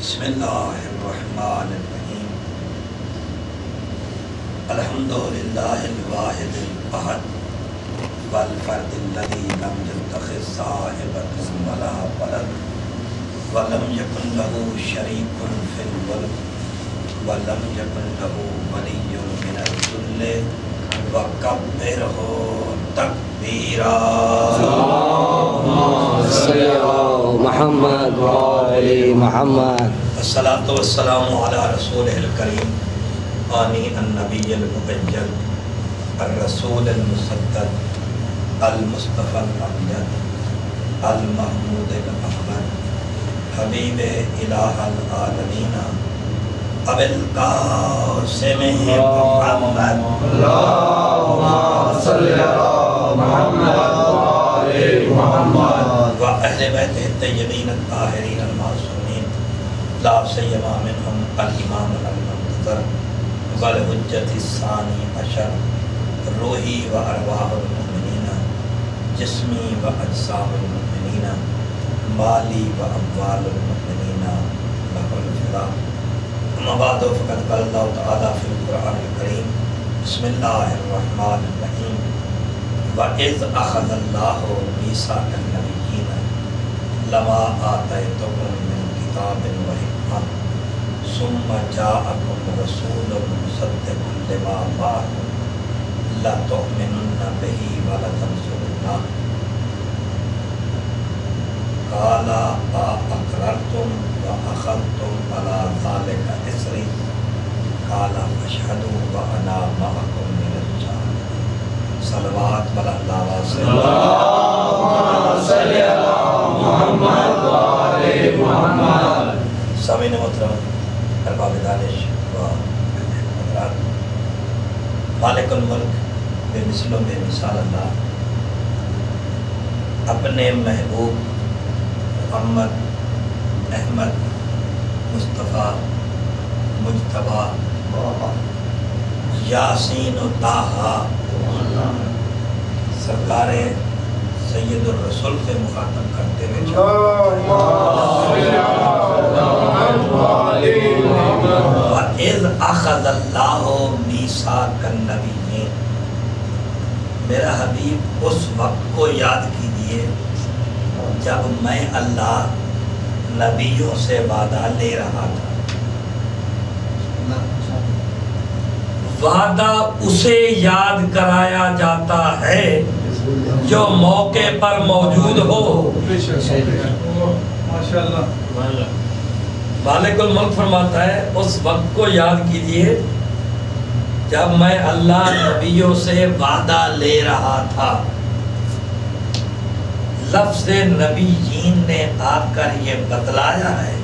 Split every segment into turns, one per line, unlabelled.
بسم اللہ الرحمن الرحیم الحمد للہ الواحد الاحد والفرد الذی لم يتخذ صاحبۃ ولا ولد ولم یکن لہ شریک فی الملک ولم یکن لہ ولی من الذل وکبرہ تکبیرا
محمد وعلی محمد
الصلاۃ والسلام علی رسول الکریم آنی النبی المبین الرسول المصدق المصطفى الامجد المحمود الاحمد حبیب الہ العالمین ابو القاسم محمد
اللہم صلی علی محمد وعلی محمد
وأهل بيته الطيبين الطاهرين المعصومين لا سيما منهم الإمام المنتظر والحجة الثاني عشر روحي وأرواح المؤمنين جسمي وأجسام المؤمنين مالي وأموال المؤمنين له الفداء أما بعد فقد قال الله تعالى في القرآن الكريم بسم الله الرحمن الرحيم وَإِذْ أَخَذَ اللَّهُ مِيثَاقَ النَّبِيِّينَ لَمَا آتَيْتُكُم مِّن كِتَابٍ وَحِكْمَةٍ ثُمَّ جَاءَكُمْ رَسُولٌ مُصَدِّقٌ لِّمَا مَعَكُمْ لَتُؤْمِنُنَّ بِهِ وَلَتَنصُرُنَّهُ قَالَ أَأَقْرَرْتُمْ وَأَخَذْتُمْ عَلَىٰ ذَلِكَ إِصْرِي قَالَ فَاشْهَدُوا وَأَنَا مَعَكُمْ مِنَ الشَّاهِدِينَ صلوات بل اللہ
اللہم صلی علی محمد وعلی محمد
سامعین محترم ارباب دانش و حضرات، مالک الملک بے مثل و بے مثال اللہ اپنے محبوب محمد احمد مصطفیٰ مجتبیٰ یاسین و طٰہٰ سرکار سید الرسول سے مخاطب کرتے ہوئے وَإِذْ أَخَذَ اللَّهُ مِيثَاقَ النَّبِيِّينَ، میرا حبیب اس وقت کو یاد کیجئے جب میں اللہ نبیوں سے وعدہ لے رہا تھا۔ وعدہ اسے یاد کرایا جاتا ہے جو موقع پر موجود ہو۔ مالک الملک فرماتا ہے اس وقت کو یاد کیجئے جب میں اللہ نبیوں سے وعدہ لے رہا تھا۔ لفظ نبیین نے آ کر یہ بتلایا ہے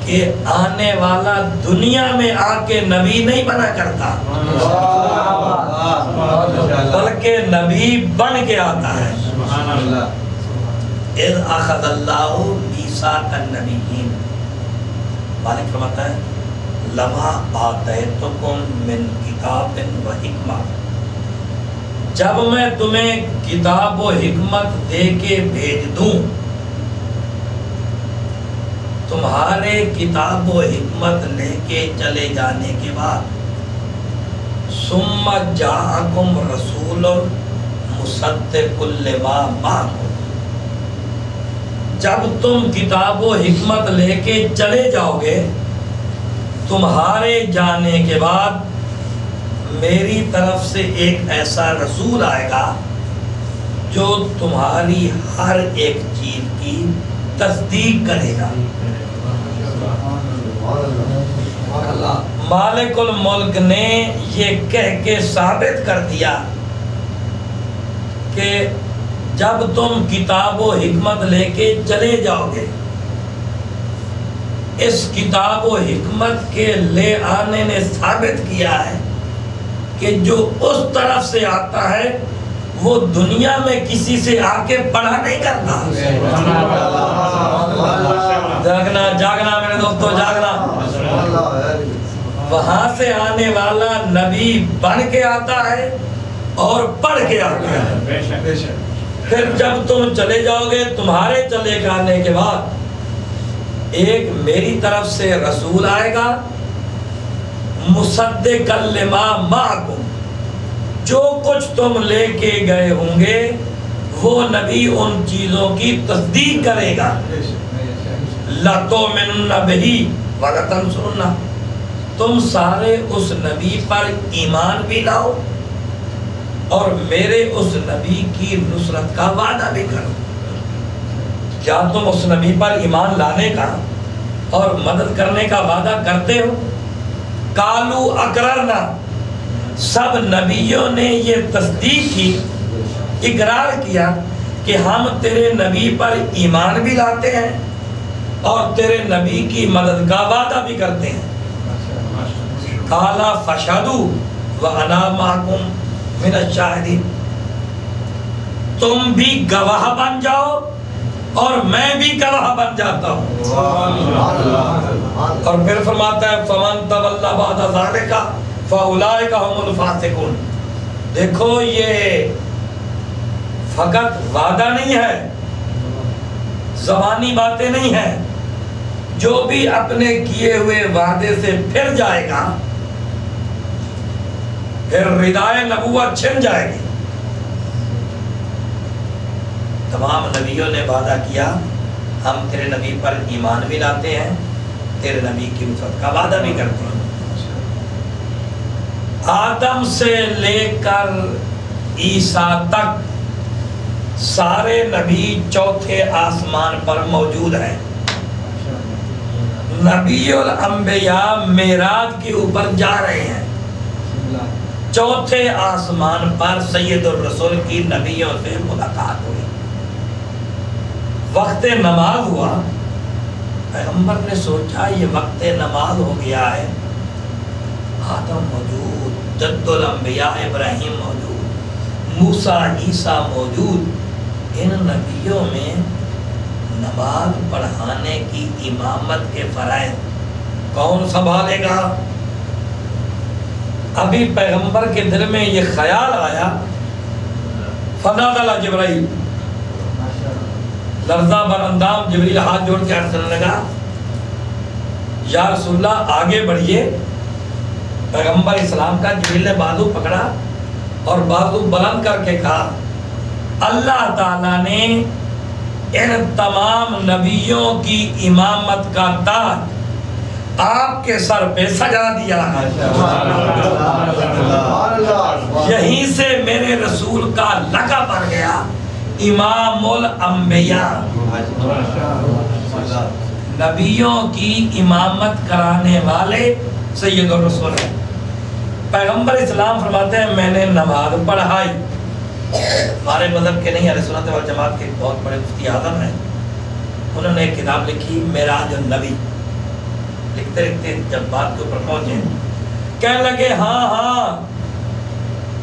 کہ آنے والا دنیا میں آ کے نبی نہیں بنا کرتا بلکہ نبی بن کے آتا ہے۔ اذ اخذ اللہ میثاق النبیین، مالک فرماتا ہے لما آتیتکم من کتاب و حکمہ، جب میں تمہیں کتاب و حکمت دے کے بھیج دوں، تمہارے کتاب و حکمت لے کے چلے جانے کے بعد ثم جاءکم رسول مصدق لما معکم، جب تم کتاب و حکمت لے کے چلے جاؤ گے تمہارے جانے کے بعد میری طرف سے ایک ایسا رسول آئے گا جو تمہاری ہر ایک چیز کی تصدیق کرے گا۔ مالک الملک نے یہ کہہ کے ثابت کر دیا کہ جب تم کتاب و حکمت لے کے چلے جاؤ گے، اس کتاب و حکمت کے لے آنے نے ثابت کیا ہے کہ جو اس طرف سے آتا ہے وہ دنیا میں کسی سے آ کے پڑھا نہیں کرتا۔ جاگنا جاگنا میرے دوستو جاگنا، وہاں سے آنے والا نبی بن کے آتا ہے اور پڑھ کے آتا ہے۔ پھر جب تم چلے جاؤ گے تمہارے چلے جانے کے بعد ایک میری طرف سے رسول آئے گا مصدقا لما معکم، جو کچھ تم لے کے گئے ہوں گے وہ نبی ان چیزوں کی تصدیق کرے گا۔ لَتُؤْمِنُنَّ بِهِ وَلَتَنْصُرُنَّهُ، تم سارے اس نبی پر ایمان بھی لاؤ اور میرے اس نبی کی نصرت کا وعدہ بھی کرو۔ کیا تم اس نبی پر ایمان لانے کا اور مدد کرنے کا وعدہ کرتے ہو؟ قالوا اقررنا، سب نبیوں نے یہ تصدیق کی، اقرار کیا کہ ہم تیرے نبی پر ایمان بھی لاتے ہیں اور تیرے نبی کی مدد کا وعدہ بھی کرتے ہیں۔ قال فاشهدوا وانا معكم من الشاہدین، تم بھی گواہ بن جاؤ اور میں بھی گواہ بن جاتا ہوں۔ اور پھر فرماتا ہے فمن تولی بعد ذلک فاولئک هم الفاسقون۔ دیکھو یہ فقط وعدہ نہیں ہے، زبانی باتیں نہیں ہیں، جو بھی اپنے کیے ہوئے وعدے سے پھر جائے گا پھر ردائے نبوت چھن جائے گی۔ تمام نبیوں نے وعدہ کیا ہم تیرے نبی پر ایمان بھی لاتے ہیں، تیرے نبی کی نصرت کا وعدہ بھی کرتے ہیں۔ آدم سے لے کر عیسیٰ تک سارے نبی چوتھے آسمان پر موجود ہیں۔ نبی الانبیاء معراج کے اوپر جا رہے ہیں، چوتھے آسمان پر سید الرسول کی نبیوں سے ملاقات ہوئی، وقت نماز ہوا، پیغمبر نے سوچا یہ وقت نماز ہو گیا ہے، آدم موجود، جد الانبیاء ابراہیم موجود، موسیٰ عیسیٰ موجود، ان نبیوں میں نماز پڑھانے کی امامت کے فرائض کون سنبھالے گا؟ ابھی پیغمبر کے دل میں یہ خیال آیا، فنادى جبرائیل، لرزہ بر اندام جبریل ہاتھ جوڑ کے عرض کرنے لگا یا رسول اللہ آگے بڑھیے۔ پیغمبر اسلام کا جبریل نے بازو پکڑا اور بازو بلند کر کے کہا اللہ تعالیٰ نے ان تمام نبیوں کی امامت کا تاج آپ کے سر پہ سجا دیا ہے، یہیں سے میرے رسول کا لقب بن گیا امام الانبیاء، نبیوں کی امامت کرانے والے سید الرسول ہیں۔ پیغمبر اسلام فرماتے ہیں میں نے نماز پڑھائی، ہمارے مذہب کے نہیں اہل سنت والجماعت کے بہت بڑے مفتی اعظم ہیں، انہوں نے ایک کتاب لکھی معراج النبی، لکھتے لکھتے جب بات کے اوپر پہنچے کہنے لگے ہاں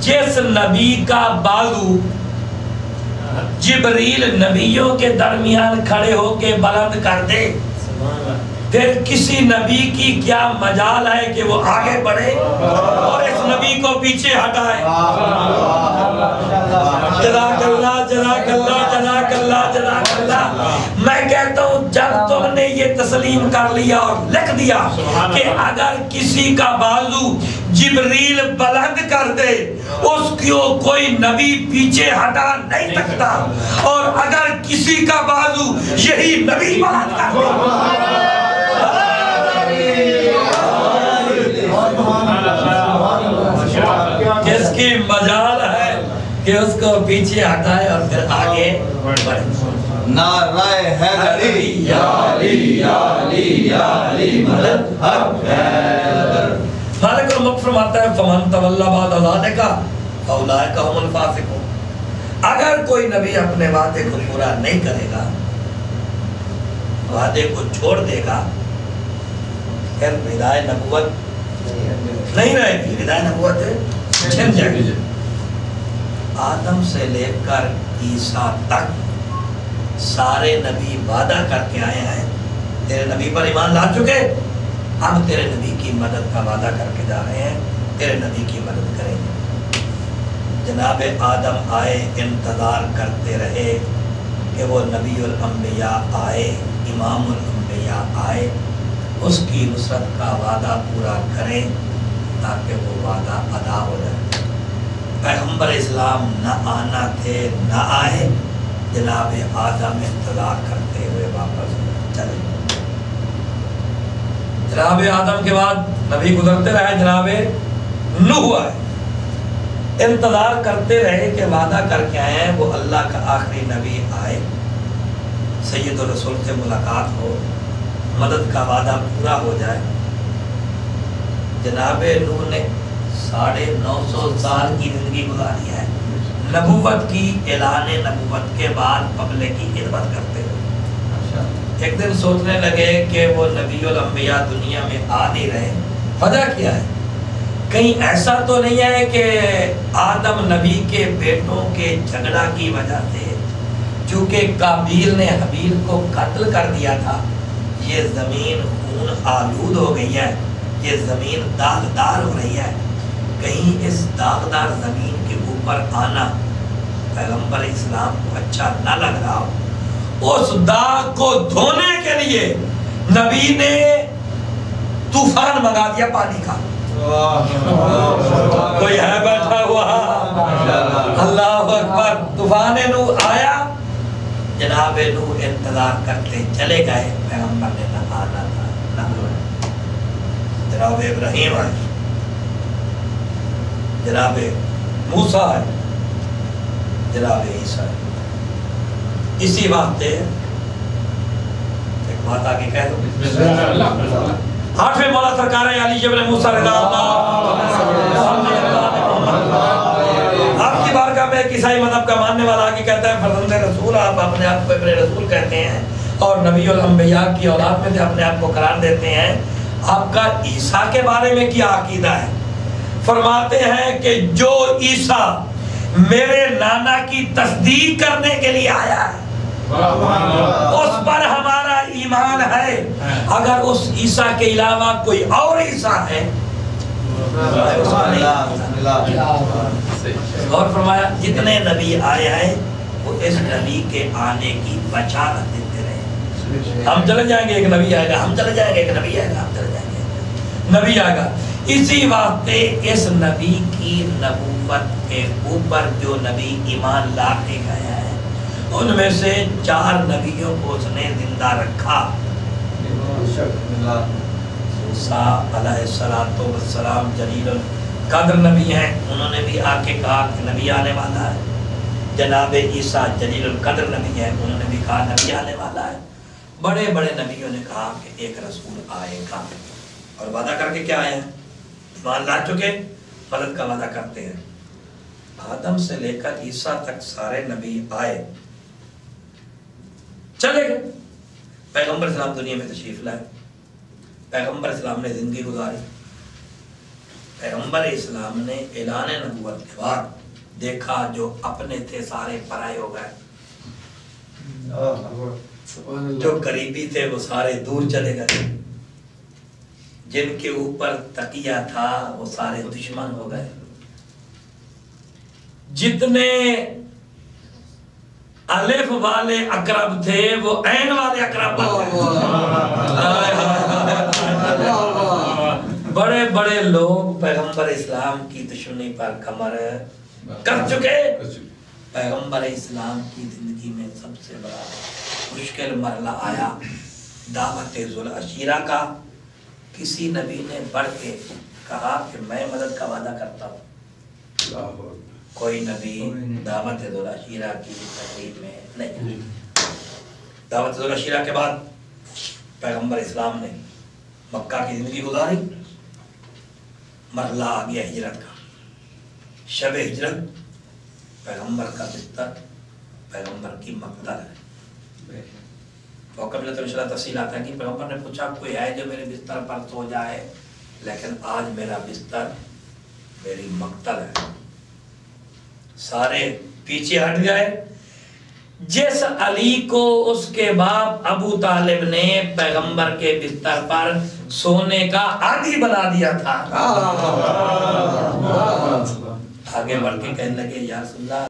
جس نبی کا بازو جبریل نبیوں کے درمیان کھڑے ہو کے بلند کر دے پھر کسی نبی کی کیا مجال ہے کہ وہ آگے بڑھے اور اس نبی کو پیچھے ہٹائے۔ جزاک اللہ جزاک اللہ جزاک اللہ جزاک اللہ۔ میں کہتا ہوں جب تم نے یہ تسلیم کر لیا اور لکھ دیا کہ اگر کسی کا بازو جبریل بلند کر دے اس کو کوئی نبی پیچھے ہٹا نہیں سکتا، اور اگر کسی کا بازو یہی نبی بلند کر دے جس کی مجال ہے کہ اس کو پیچھے ہٹائے اور پھر آگے بڑھے۔
نعرہ حیدری یا علی یا علی یا علی مدد حق حیدر۔
مالک الملک فرماتا ہے فمن تولی بعد ذلک فاولئک هم الفاسقون۔ اگر کوئی نبی اپنے وعدے کو پورا نہیں کرے گا، وعدے کو چھوڑ دے گا، پھر ردائے نبوت نہیں رہے گی، ردائے نبوت چھن جائے گی۔ آدم سے لے کر عیسیٰ تک سارے نبی وعدہ کر کے آئے ہیں، تیرے نبی پر ایمان لا چکے، ہم تیرے نبی کی مدد کا وعدہ کر کے جا رہے ہیں، تیرے نبی کی مدد کریں گے۔ جناب آدم آئے، انتظار کرتے رہے کہ وہ نبی الانبیاء آئے، امام الانبیاء انبیاء آئے اس کی نصرت کا وعدہ پورا کریں تاکہ وہ وعدہ ادا ہو جائے۔ پیغمبر اسلام نہ آنا تھے، نہ آئے، جناب آدم انتظار کرتے ہوئے واپس چلے۔ جناب آدم کے بعد نبی گزرتے رہے، جناب نوح آئے، انتظار کرتے رہے کہ وعدہ کر کے آئے ہیں وہ اللہ کا آخری نبی آئے، سید الرسول سے ملاقات ہو، مدد کا وعدہ پورا ہو جائے۔ جناب نوح نے 950 سال کی زندگی گزاری ہے، نبوت کی، اعلان نبوت کے بعد پبلک کی خدمت کرتے ہوئے۔ ایک دن سوچنے لگے کہ وہ نبی الانبیاء دنیا میں آ نہیں رہے، وجہ کیا ہے؟ کہیں ایسا تو نہیں ہے کہ آدم نبی کے بیٹوں کے جھگڑا کی وجہ سے، چونکہ قابیل نے حابیل کو قتل کر دیا تھا، یہ زمین خون آلود ہو گئی ہے، یہ زمین داغدار ہو رہی ہے، کہیں اس داغدار زمین کے اوپر آنا پیغمبر اسلام کو اچھا نہ لگ رہا ہو۔ اس داغ کو دھونے کے لیے نبی نے طوفان منگا دیا پانی کا۔ کوئی ہے بیٹھا ہوا؟ اللہ اکبر۔ طوفان نوح آیا، جناب نوح انتظار کرتے چلے گئے، پیغمبر نے نہ آنا تھا نہ آنا۔ جناب ابراہیم آئے، جناب موسیٰ آئے، جناب عیسیٰ آئے۔ اسی وقت ایک بات آگے کہہ دو، 8ویں مولا سرکار علی ابن موسیٰ رضا آپ کی بارگاہ میں ایک عیسائی مذہب کا ماننے والا آگے کہتا ہے فرزند رسول، آپ اپنے آپ کو ابن رسول کہتے ہیں اور نبی الانبیاء کی اولاد میں سے اپنے آپ کو قرار دیتے ہیں، آپ کا عیسیٰ کے بارے میں کیا عقیدہ ہے؟ فرماتے ہیں کہ جو عیسیٰ میرے نانا کی تصدیق کرنے کے لیے آیا ہے اس پر ہمارا ایمان ہے، اگر اس عیسیٰ کے علاوہ کوئی اور عیسیٰ ہے اور فرمایا جتنے نبی آئے ہیں وہ اس نبی کے آنے کی بشارت دیتے رہے، ہم چلے جائیں گے ایک نبی آئے گا، ہم چلے جائیں گے ایک نبی آئے گا، ہم چلے جائیں گے نبی آئے گا۔ اسی واسطے اس نبی کی نبوت کے اوپر جو نبی ایمان لا کے گیا ہے ان میں سے 4 نبیوں کو اس نے زندہ رکھا۔ موسیٰ علیہ السلام جلیل القدر نبی ہیں، انہوں نے بھی آ کے کہا کہ نبی آنے والا ہے۔ جناب عیسیٰ جلیل القدر نبی ہیں، انہوں نے بھی کہا نبی آنے والا ہے۔ بڑے بڑے نبیوں نے کہا کہ ایک رسول آئے گا، اور وعدہ کر کے کیا آئے ہیں؟ ایمان لا چکے، مدد کا وعدہ کرتے ہیں۔ آدم سے لے کر عیسیٰ تک سارے نبی آئے، چلے گئے، پیغمبر اسلام دنیا میں تشریف لائے، پیغمبر اسلام نے زندگی گزاری، پیغمبر اسلام نے اعلان نبوت کے بعد دیکھا جو اپنے تھے سارے پرائے ہو گئے، جو قریبی تھے وہ سارے دور چلے گئے، جن کے اوپر تقیہ تھا وہ سارے دشمن ہو گئے، جتنے الف والے اقرب تھے وہ عین والے اقرب بن گئے۔ بڑے بڑے لوگ پیغمبر اسلام کی دشمنی پر کمر کر چکے۔ پیغمبر اسلام کی زندگی میں سب سے بڑا مشکل مرحلہ آیا دعوت ذوالعشیرہ کا۔ کسی نبی نے بڑھ کے کہا کہ میں مدد کا وعدہ کرتا ہوں، کوئی نبی دعوت ذوالعشیرہ کی تقریب میں نہیں۔ دعوت ذوالعشیرہ کے بعد پیغمبر اسلام نے مکہ کی زندگی گزاری، مرحلہ آ گیا ہجرت کا۔ شب ہجرت پیغمبر کا بستر پیغمبر کی مقتل ہے۔ موقع ملے تو انشاءاللہ تفصیل آتا ہے کہ پیغمبر نے پوچھا کوئی ہے جو میرے بستر پر سو جائے، لیکن آج میرا بستر میری مقتل ہے۔ سارے پیچھے ہٹ گئے۔ جس علی کو اس کے باپ ابو طالب نے پیغمبر کے بستر پر سونے کا عادی بنا دیا تھا، آگے بڑھ کے کہنے لگے یا رسول اللہ